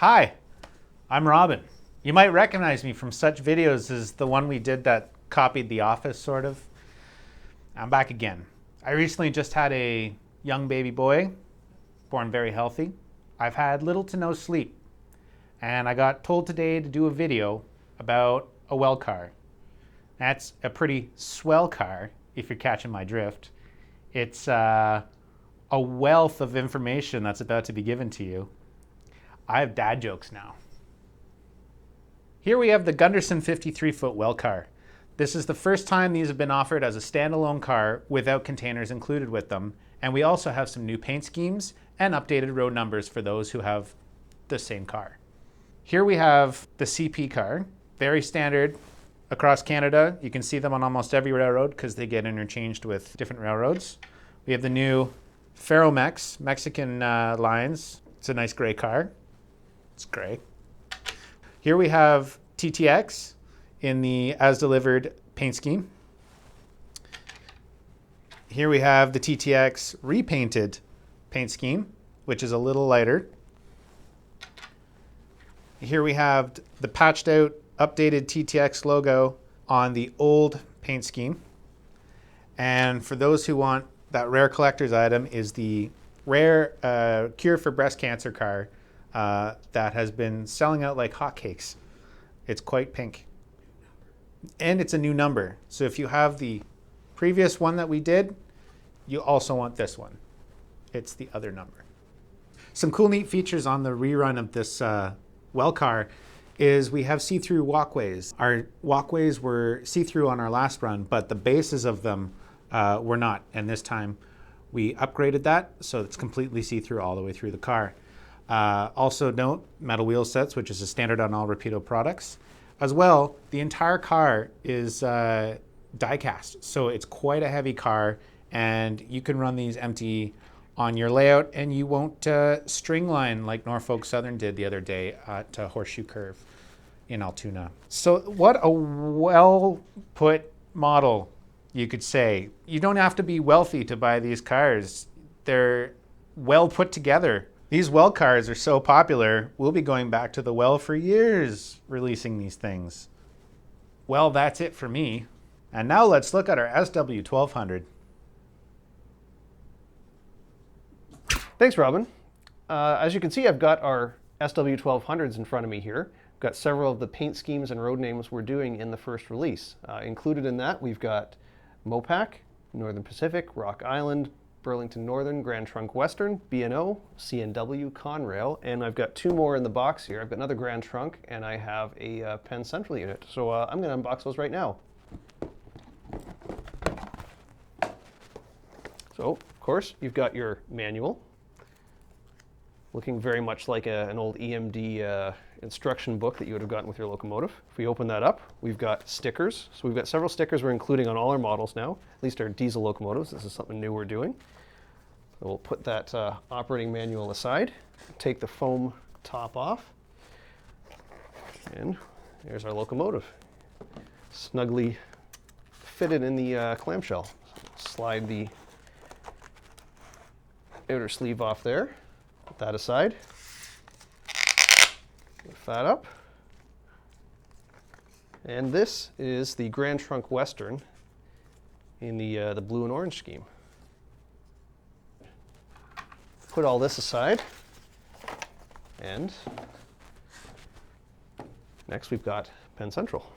Hi, I'm Robin. You might recognize me from such videos as the one we did that copied The Office, sort of. I'm back again. I recently just had a young baby boy, born very healthy. I've had little to no sleep, and I got told today to do a video about a well car. That's a pretty swell car, if you're catching my drift. It's a wealth of information that's about to be given to you. I have dad jokes now. Here we have the Gundersen 53-foot well car. This is the first time these have been offered as a standalone car without containers included with them, and we also have some new paint schemes and updated road numbers for those who have the same car. Here we have the CP car, very standard across Canada. You can see them on almost every railroad because they get interchanged with different railroads. We have the new Ferromex, Mexican lines. It's a nice gray car. It's gray. Here we have TTX in the as delivered paint scheme. Here we have the TTX repainted paint scheme, which is a little lighter. Here we have the patched out, updated TTX logo on the old paint scheme. And for those who want that rare collector's item is the rare cure for breast cancer car that has been selling out like hotcakes. It's quite pink. And it's a new number. So if you have the previous one that we did, you also want this one. It's the other number. Some cool neat features on the rerun of this well car is we have see-through walkways. Our walkways were see-through on our last run, but the bases of them were not. And this time we upgraded that so it's completely see-through all the way through the car. Also note metal wheel sets, which is a standard on all Rapido products. As well, the entire car is die cast, so it's quite a heavy car, and you can run these empty on your layout, and you won't stringline like Norfolk Southern did the other day at Horseshoe Curve in Altoona. So what a well put model, you could say. You don't have to be wealthy to buy these cars. They're well put together. These well cars are so popular, we'll be going back to the well for years releasing these things. Well, that's it for me. And now let's look at our SW1200. Thanks, Robin. As you can see, I've got our SW1200s in front of me here. I've got several of the paint schemes and road names we're doing in the first release. Included in that, we've got Mopac, Northern Pacific, Rock Island, Burlington Northern, Grand Trunk Western, B&O, CNW, Conrail, and I've got two more in the box here. I've got another Grand Trunk, and I have a Penn Central unit. So I'm going to unbox those right now. So, of course, you've got your manual, looking very much like an old EMD instruction book that you would have gotten with your locomotive. If we open that up, we've got stickers. So we've got several stickers we're including on all our models now, at least our diesel locomotives. This is something new we're doing. So we'll put that operating manual aside, take the foam top off, and there's our locomotive. Snugly fitted in the clamshell. Slide the outer sleeve off there, put that aside. Lift that up. And this is the Grand Trunk Western in the blue and orange scheme. Put all this aside. And next we've got Penn Central.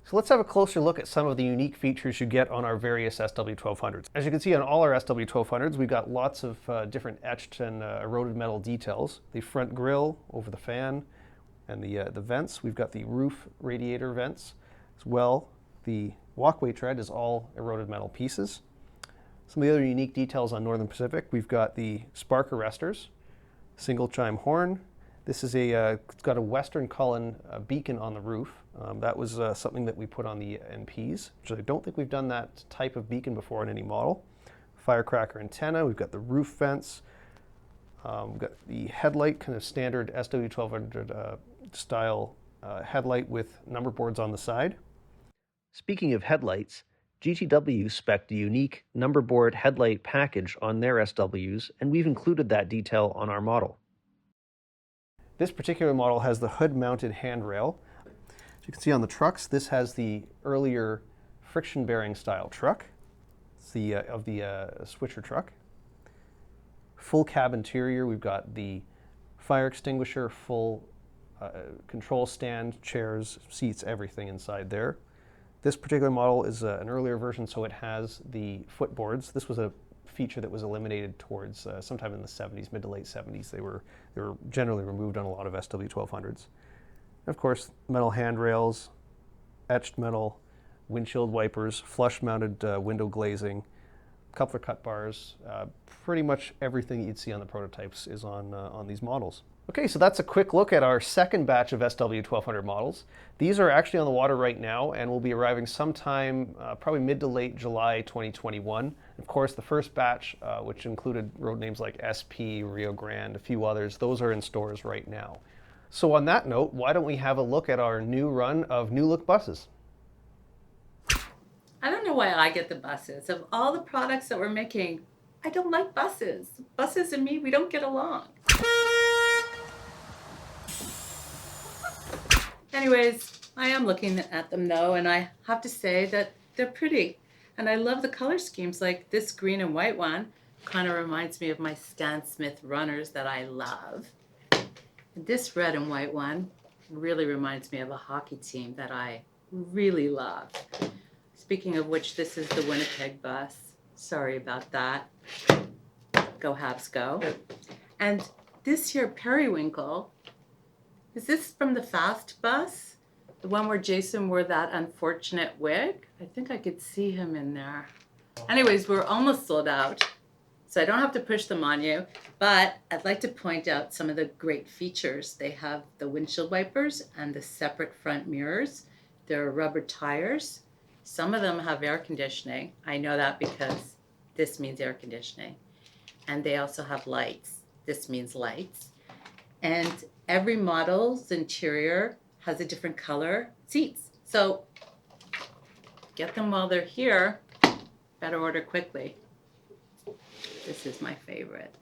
So let's have a closer look at some of the unique features you get on our various SW1200s. As you can see on all our SW1200s, we've got lots of different etched and eroded metal details. The front grille over the fan and the vents. We've got the roof radiator vents as well. The walkway tread is all eroded metal pieces. Some of the other unique details on Northern Pacific, we've got the spark arresters, single chime horn. This is it's got a Western Cullen beacon on the roof. That was something that we put on the NPs, which I don't think we've done that type of beacon before on any model. Firecracker antenna, we've got the roof vents, we've got the headlight, kind of standard SW1200 style headlight with number boards on the side. Speaking of headlights, GTW spec'd a unique number board headlight package on their SWs, and we've included that detail on our model. This particular model has the hood-mounted handrail. As you can see on the trucks, this has the earlier friction-bearing style truck. It's the switcher truck. Full cab interior, we've got the fire extinguisher, full control stand, chairs, seats, everything inside there. This particular model is an earlier version, so it has the footboards. This was a feature that was eliminated towards sometime in the 70s, mid to late 70s. They were generally removed on a lot of SW1200s. Of course, metal handrails, etched metal windshield wipers, flush-mounted window glazing, coupler cut bars. Pretty much everything you'd see on the prototypes is on these models. Okay, so that's a quick look at our second batch of SW1200 models. These are actually on the water right now and will be arriving sometime probably mid to late July 2021. Of course, the first batch, which included road names like SP, Rio Grande, a few others, those are in stores right now. So on that note, why don't we have a look at our new run of new look buses? I don't know why I get the buses. Of all the products that we're making, I don't like buses. Buses and me, we don't get along. Anyways, I am looking at them though, and I have to say that they're pretty. And I love the color schemes, like this green and white one. Kind of reminds me of my Stan Smith runners that I love. And this red and white one really reminds me of a hockey team that I really love. Speaking of which, this is the Winnipeg bus. Sorry about that. Go Habs go. And this here periwinkle, is this from the Fast bus? The one where Jason wore that unfortunate wig? I think I could see him in there. Anyways, we're almost sold out, so I don't have to push them on you, but I'd like to point out some of the great features. They have the windshield wipers and the separate front mirrors. There are rubber tires. Some of them have air conditioning. I know that because this means air conditioning. And they also have lights. This means lights. And every model's interior has a different color seats. So get them while they're here. Better order quickly. This is my favorite.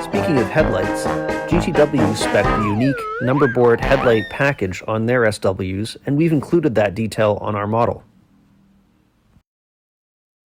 Speaking of headlights, GTW spec'd the unique number board headlight package on their SWs, and we've included that detail on our model.